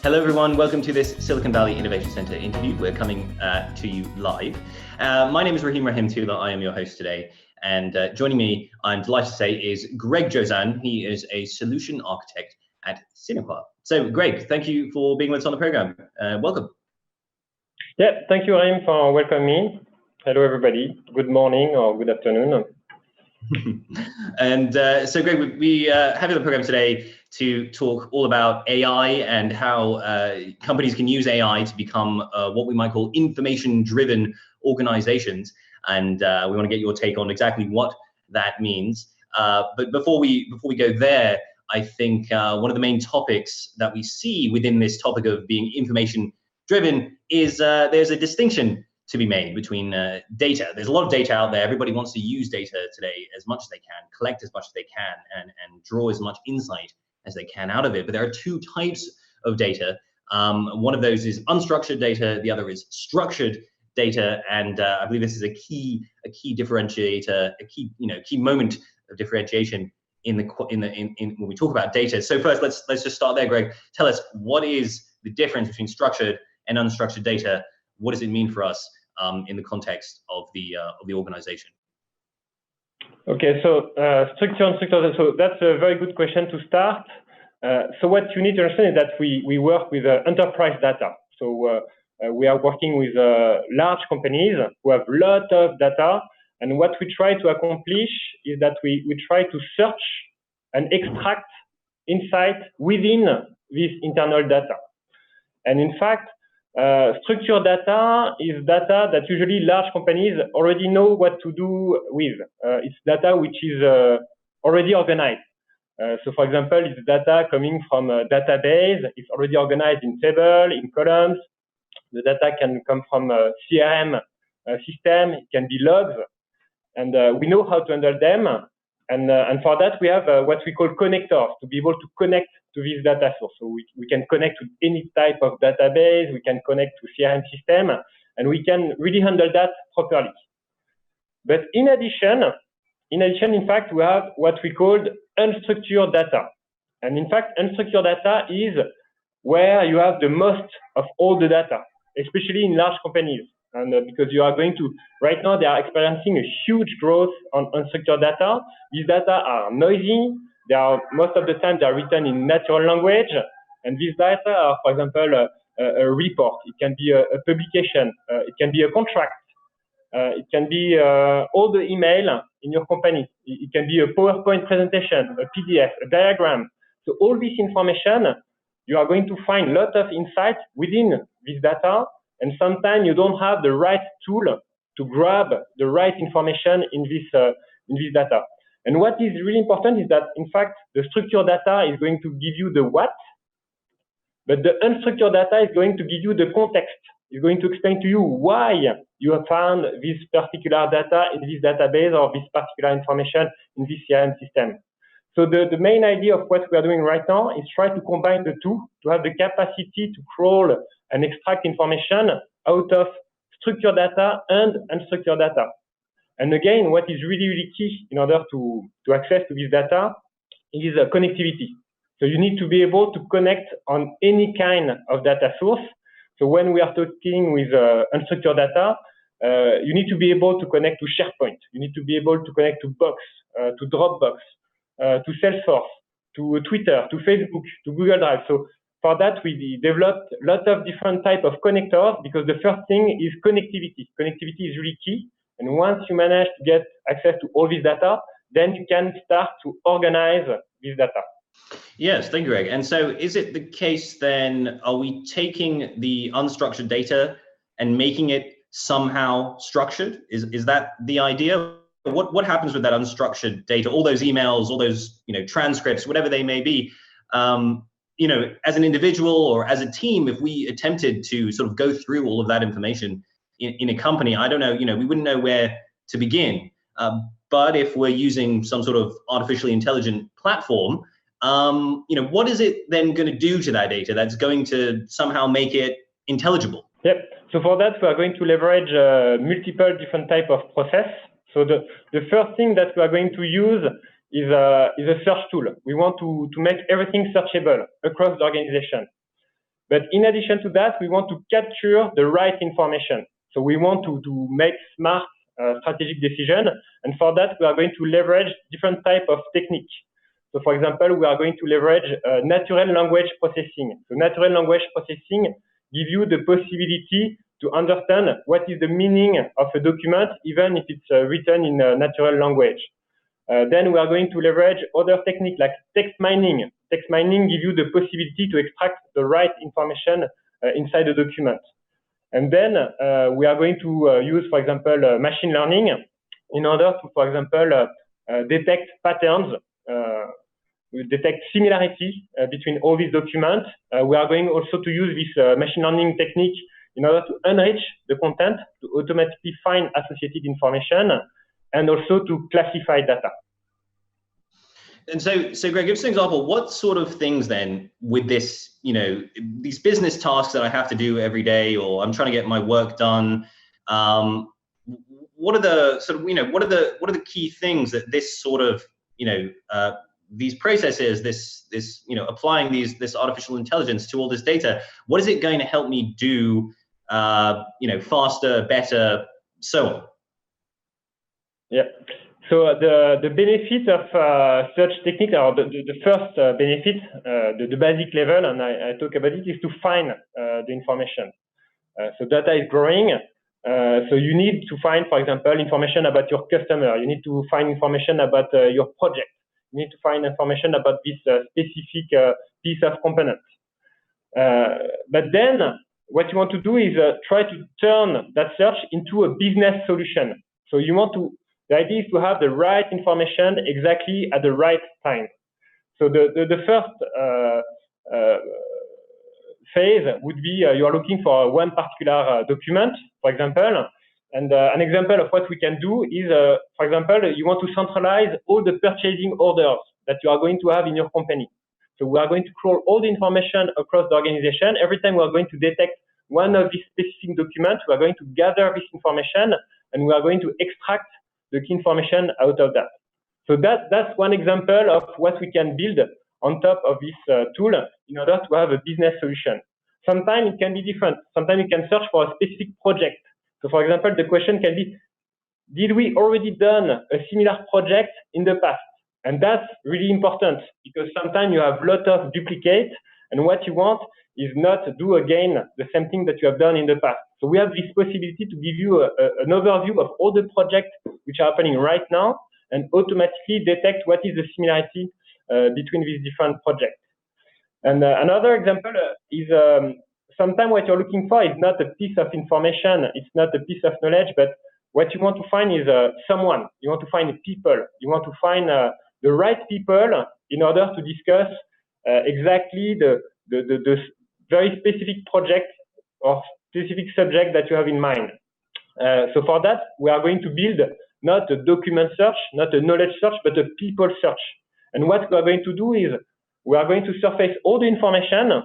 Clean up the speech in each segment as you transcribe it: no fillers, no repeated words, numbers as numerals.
Hello, everyone. Welcome to this Silicon Valley Innovation Center interview. We're coming to you live. My name is Rahim Rahimtullah. I am your host today. And joining me, I'm delighted to say, is Greg Jozan. He is a solution architect at Cinequa. So, Greg, thank you for being with us on the program. Welcome. Yeah, thank you, Rahim, for welcoming me. Hello, everybody. Good morning or good afternoon. And so, Greg, we have you on the program today to talk all about AI and how companies can use AI to become what we might call information-driven organizations. And we want to get your take on exactly what that means. But before we go there, I think one of the main topics that we see within this topic of being information-driven is there's a distinction to be made between data. There's a lot of data out there. Everybody wants to use data today as much as they can, collect as much as they can, and draw as much insight as they can out of it. But there are two types of data. One of those is unstructured data. The other is structured data. And I believe this is a key differentiator, a key moment of differentiation in when we talk about data. So first, let's just start there, Greg. Tell us, what is the difference between structured and unstructured data? What does it mean for us in the context of the organization? Okay, so structure and structured. So that's a very good question to start. So what you need to understand is that we work with enterprise data. So we are working with large companies who have a lot of data. And what we try to accomplish is that we try to search and extract insight within this internal data. And in fact, structured data is data that usually large companies already know what to do with. It's data which is already organized. So for example, it's data coming from a database. It's already organized in tables, in columns. The data can come from a CRM system. It can be logs. And we know how to handle them. And for that, we have what we call connectors to be able to connect to this data source. So we can connect to any type of database, we can connect to CRM system, and we can really handle that properly. But in addition, in fact, we have what we call unstructured data. And in fact, unstructured data is where you have the most of all the data, especially in large companies. And because you are going to, right now, they are experiencing a huge growth on unstructured data. These data are noisy. They are, most of the time, they are written in natural language. And these data are, for example, a report. It can be a publication. It can be a contract. It can be all the email in your company. It can be a PowerPoint presentation, a PDF, a diagram. So all this information, you are going to find a lot of insight within this data. And sometimes you don't have the right tool to grab the right information in this data. And what is really important is that, in fact, the structured data is going to give you the what, but the unstructured data is going to give you the context. It's going to explain to you why you have found this particular data in this database or this particular information in this CRM system. So the main idea of what we are doing right now is try to combine the two to have the capacity to crawl and extract information out of structured data and unstructured data. And again, what is really, really key in order to access to this data is connectivity. So you need to be able to connect on any kind of data source. So when we are talking with unstructured data, you need to be able to connect to SharePoint. You need to be able to connect to Box, to Dropbox, to Salesforce, to Twitter, to Facebook, to Google Drive. So for that, we developed a lot of different types of connectors because the first thing is connectivity. Connectivity is really key. And once you manage to get access to all this data, then you can start to organize this data. Yes, thank you, Greg. And so is it the case then, are we taking the unstructured data and making it somehow structured? Is that the idea? What happens with that unstructured data, all those emails, all those transcripts, whatever they may be, as an individual or as a team, if we attempted to sort of go through all of that information in a company, I don't know, we wouldn't know where to begin. But if we're using some sort of artificially intelligent platform, what is it then going to do to that data that's going to somehow make it intelligible? Yep. So for that, we are going to leverage multiple different type of process. So the first thing that we are going to use is a search tool. We want to make everything searchable across the organization. But in addition to that, we want to capture the right information. So we want to make smart strategic decisions. And for that, we are going to leverage different type of techniques. So for example, we are going to leverage natural language processing. So natural language processing gives you the possibility to understand what is the meaning of a document, even if it's written in a natural language. Then we are going to leverage other techniques like text mining. Text mining gives you the possibility to extract the right information inside the document. And then we are going to use, for example, machine learning in order to, for example, detect patterns, detect similarity between all these documents. We are going also to use this machine learning technique in order to enrich the content, to automatically find associated information, and also to classify data. And so Greg, give us an example. What sort of things then with this, these business tasks that I have to do every day, or I'm trying to get my work done? What are the sort of, what are the key things that this sort of, these processes, this applying this artificial intelligence to all this data, what is it going to help me do, faster, better, so on? Yeah. So the benefit of such technique, or the first benefit, the basic level, and I talk about it, is to find the information. So data is growing. So you need to find, for example, information about your customer. You need to find information about your project. You need to find information about this specific piece of component. But then what you want to do is try to turn that search into a business solution. So the idea is to have the right information exactly at the right time. So the first phase would be you are looking for one particular document, for example. And an example of what we can do is, for example, you want to centralize all the purchasing orders that you are going to have in your company. So we are going to crawl all the information across the organization. Every time we are going to detect one of these specific documents, we are going to gather this information and we are going to extract the key information out of that. So that's one example of what we can build on top of this tool in order to have a business solution. Sometimes it can be different. Sometimes you can search for a specific project. So for example, the question can be, did we already done a similar project in the past? And that's really important because sometimes you have a lot of duplicates and what you want is not do again the same thing that you have done in the past. So we have this possibility to give you an overview of all the projects which are happening right now and automatically detect what is the similarity between these different projects. And another example is sometimes what you're looking for is not a piece of information, it's not a piece of knowledge, but what you want to find is someone. You want to find people. You want to find the right people in order to discuss exactly the very specific project or specific subject that you have in mind. So for that, we are going to build not a document search, not a knowledge search, but a people search. And what we are going to do is we are going to surface all the information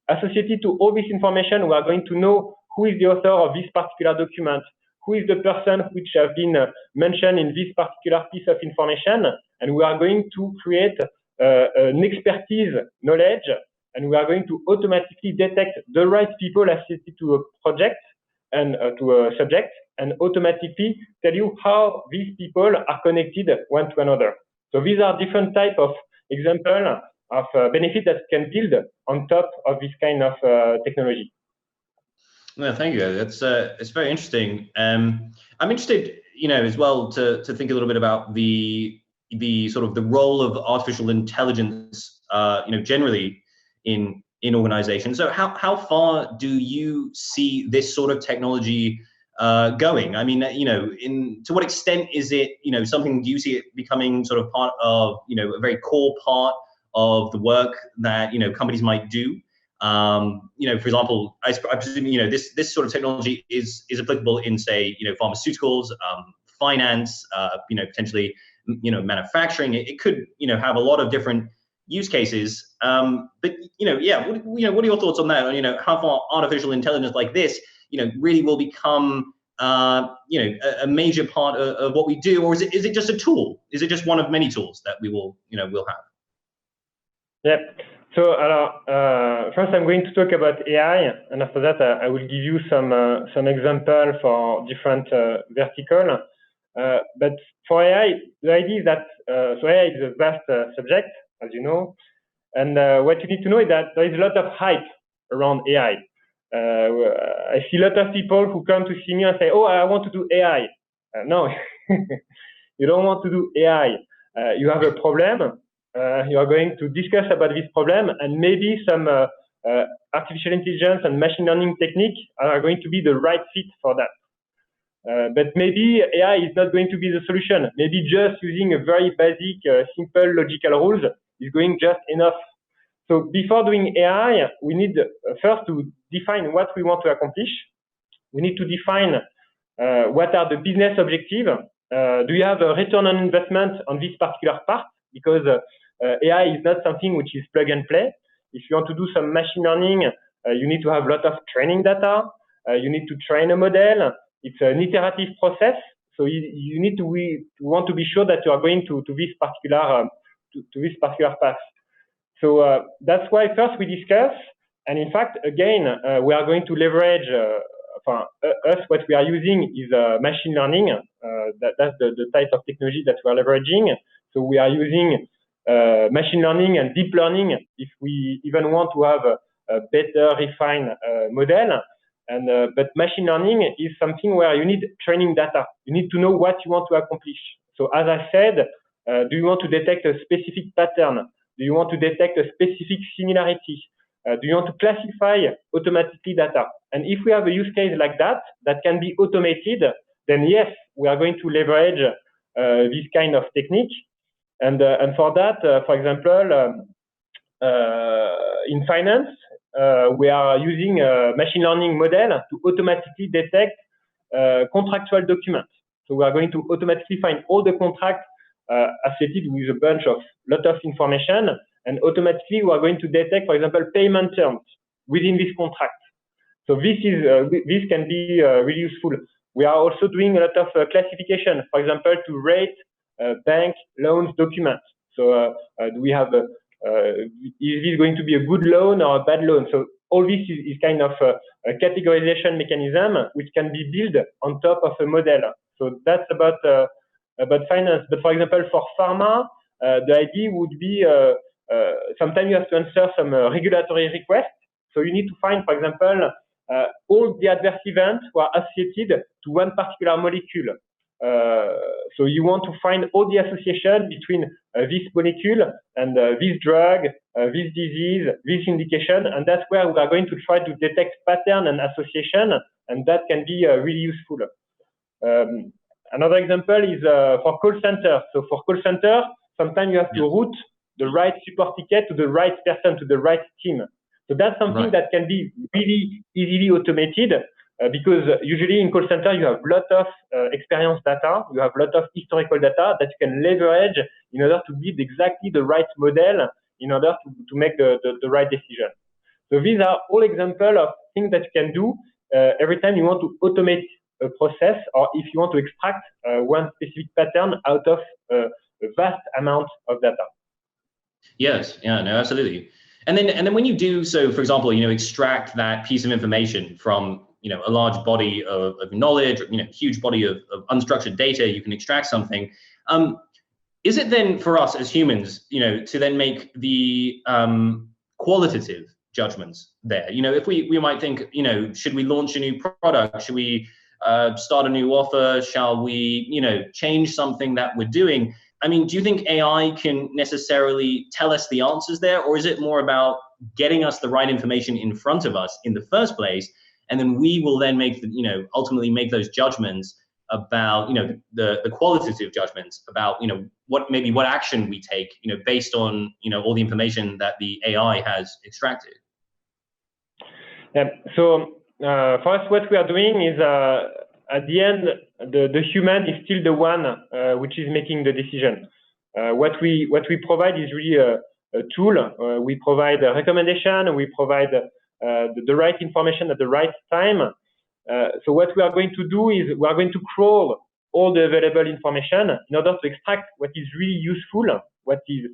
associated to all this information. We are going to know who is the author of this particular document, who is the person which has been mentioned in this particular piece of information, and we are going to create an expertise knowledge, and we are going to automatically detect the right people associated to a project and to a subject, and automatically tell you how these people are connected one to another. So these are different types of examples of benefits that can build on top of this kind of technology. No, thank you. That's it's very interesting. I'm interested, as well to think a little bit about the sort of the role of artificial intelligence, generally in organizations. So how far do you see this sort of technology going? I mean, to what extent is it, something, do you see it becoming sort of part of, a very core part of the work that, companies might do? For example, I presume, this sort of technology is applicable in, say, pharmaceuticals, finance, potentially, manufacturing. It could, have a lot of different use cases. But, yeah, what are your thoughts on that? How far artificial intelligence like this, really will become, a major part of what we do, or is it just a tool? Is it just one of many tools that we will, we'll have? Yeah. So first I'm going to talk about AI, and after that I will give you some example for different vertical. But for AI, the idea is that so AI is a vast subject, as you know, and what you need to know is that there is a lot of hype around AI. I see a lot of people who come to see me and say, "Oh, I want to do AI." No, you don't want to do AI. You have a problem. You are going to discuss about this problem, and maybe some artificial intelligence and machine learning technique are going to be the right fit for that. But maybe AI is not going to be the solution. Maybe just using a very basic, simple logical rules is going just enough. So before doing AI, we need first to define what we want to accomplish. We need to define what are the business objectives. Do you have a return on investment on this particular part? Because AI is not something which is plug and play. If you want to do some machine learning, you need to have a lot of training data. You need to train a model. It's an iterative process. So you need to want to be sure that you are going to this particular path. So that's why first we discuss, and in fact, again, we are going to leverage. What we are using is machine learning. That's the type of technology that we are leveraging. So we are using machine learning and deep learning if we even want to have a better refined model. But machine learning is something where you need training data. You need to know what you want to accomplish. So as I said, do you want to detect a specific pattern? Do you want to detect a specific similarity? Do you want to classify automatically data? And if we have a use case like that, that can be automated, then yes, we are going to leverage this kind of technique. And for that, for example, in finance, we are using a machine learning model to automatically detect contractual documents. So we are going to automatically find all the contracts associated with a bunch of lot of information, and automatically we are going to detect, for example, payment terms within this contract. So this can be really useful. We are also doing a lot of classification, for example, to rate bank loans documents. So do we have is this going to be a good loan or a bad loan? So all this is kind of a categorization mechanism which can be built on top of a model. So that's about finance. But for example, for pharma, the idea would be sometimes you have to answer some regulatory requests. So you need to find, for example, all the adverse events who are associated to one particular molecule. So you want to find all the association between this molecule and this drug, this disease, this indication, and that's where we are going to try to detect pattern and association, and that can be really useful. Another example is for call center. So for call center, sometimes you have to route the right support ticket to the right person, to the right team. So that's something that can be really easily automated because usually in call center, you have a lot of experience data, you have a lot of historical data that you can leverage in order to build exactly the right model in order to make the right decision. So these are all examples of things that you can do every time you want to automate a process, or if you want to extract one specific pattern out of a vast amount of data. Yes, yeah, no, absolutely. And then when you do so, for example, extract that piece of information from, a large body of knowledge, huge body of unstructured data, you can extract something. Is it then for us as humans, to then make the qualitative judgments there? If we might think, should we launch a new product? Should we start a new offer? Shall we, change something that we're doing? I mean, do you think AI can necessarily tell us the answers there, or is it more about getting us the right information in front of us in the first place, and then we will then make ultimately make those judgments about the qualitative judgments about what action we take based on all the information that the AI has extracted? Yeah. So for us, what we are doing is at the end, the human is still the one which is making the decision. What we provide is really a tool. We provide a recommendation. We provide the right information at the right time. So what we are going to do is we are going to crawl all the available information in order to extract what is really useful, what is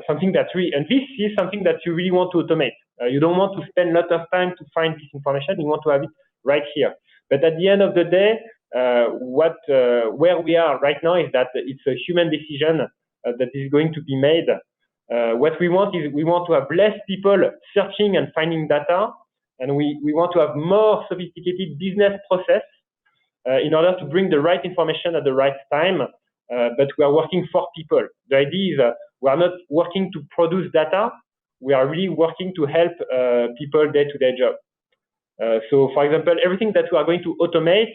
something that's really, and this is something that you really want to automate. You don't want to spend a lot of time to find this information. You want to have it right here. But at the end of the day, where we are right now is that it's a human decision that is going to be made. What we want is we want to have less people searching and finding data, and we want to have more sophisticated business process in order to bring the right information at the right time. But we are working for people. The idea is we are not working to produce data. We are really working to help people day-to-day job. So, for example, everything that we are going to automate,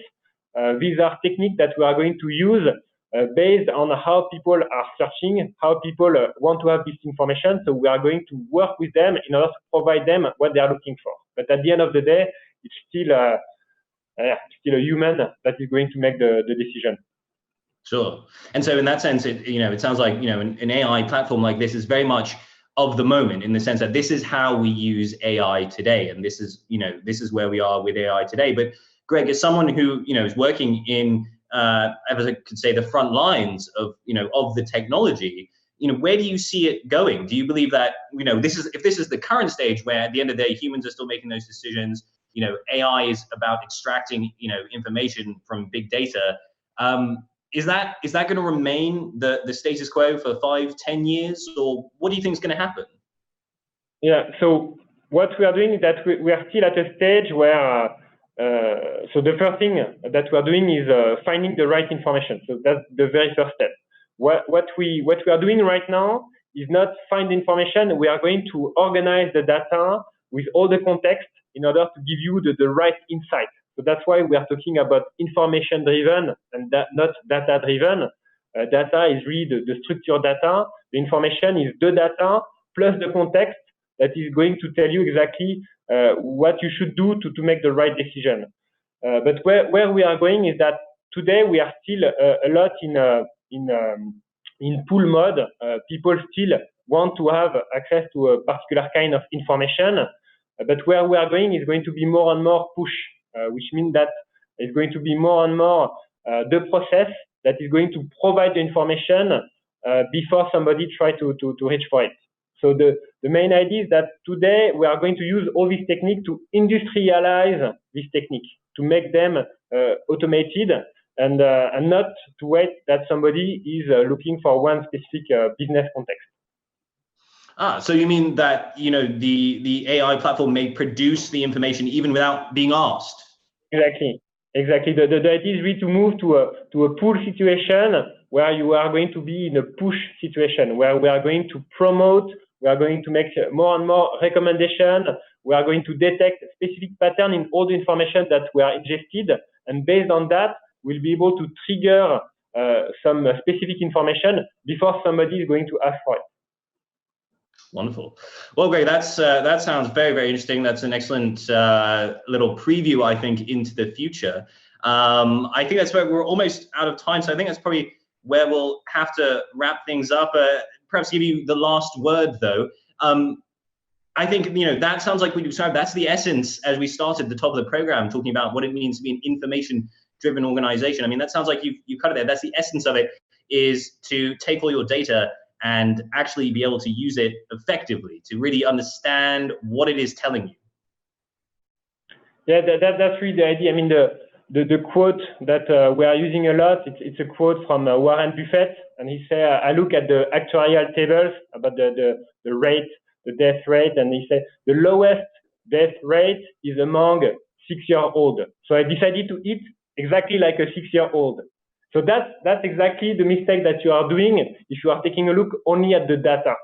these are techniques that we are going to use based on how people are searching, how people want to have this information. So we are going to work with them in order to provide them what they are looking for. But at the end of the day, it's still a human that is going to make the decision. Sure. And so in that sense, it sounds like, an AI platform like this is very much of the moment, in the sense that this is how we use AI today. And this is where we are with AI today. But Greg, as someone who, is working in, as I could say, the front lines of, of the technology, where do you see it going? Do you believe that, if this is the current stage where at the end of the day, humans are still making those decisions, AI is about extracting, information from big data. Is that going to remain the status quo for 5-10 years, or what do you think is going to happen? Yeah. So what we are doing is that we are still at a stage where, so the first thing that we are doing is finding the right information. So that's the very first step. What we are doing right now is not find information. We are going to organize the data with all the context in order to give you the right insight. So that's why we are talking about information-driven and not data-driven. Data is really the structured data. The information is the data plus the context that is going to tell you exactly what you should do to make the right decision. But where we are going is that today we are still a lot in pull mode. People still want to have access to a particular kind of information. But where we are going is going to be more and more push, which means that it's going to be more and more the process that is going to provide the information before somebody tries to reach for it. So the main idea is that today we are going to use all these techniques to industrialize this technique, to make them automated and not to wait that somebody is looking for one specific business context. So you mean that the AI platform may produce the information even without being asked? Exactly. The idea is really to move to a pull situation where you are going to be in a push situation, where we are going to promote, we are going to make more and more recommendations, we are going to detect specific pattern in all the information that we are ingested, and based on that, we'll be able to trigger some specific information before somebody is going to ask for it. Wonderful. Well, Greg, that sounds very, very interesting. That's an excellent little preview, I think, into the future. I think that's where we're almost out of time. So I think that's probably where we'll have to wrap things up. Perhaps give you the last word, though. I think, that sounds like we described, that's the essence as we started the top of the program, talking about what it means to be an information-driven organization. I mean, that sounds like you cut it there. That's the essence of it, is to take all your data and actually be able to use it effectively, to really understand what it is telling you. Yeah, that's really the idea. I mean, the quote that we are using a lot, it's a quote from Warren Buffett, and he said, I look at the actuarial tables about the rate, the death rate, and he said, the lowest death rate is among 6-year-olds. So I decided to eat exactly like a 6-year-old. So that's exactly the mistake that you are doing if you are taking a look only at the data.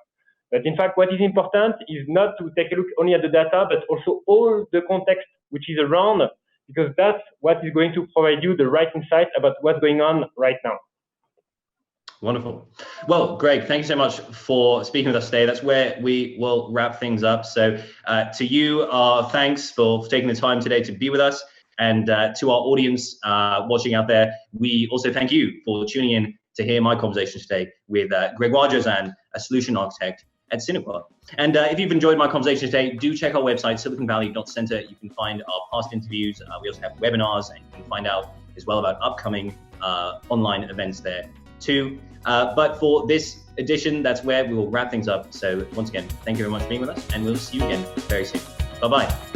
But in fact, what is important is not to take a look only at the data, but also all the context which is around, because that's what is going to provide you the right insight about what's going on right now. Wonderful. Well, Greg, thank you so much for speaking with us today. That's where we will wrap things up. So to you, thanks for taking the time today to be with us. And to our audience watching out there, we also thank you for tuning in to hear my conversation today with Grégoire Josand, a solution architect at Synaqua. And if you've enjoyed my conversation today, do check our website, siliconvalley.center. You can find our past interviews. We also have webinars, and you can find out as well about upcoming online events there too. But for this edition, that's where we will wrap things up. So once again, thank you very much for being with us, and we'll see you again very soon. Bye-bye.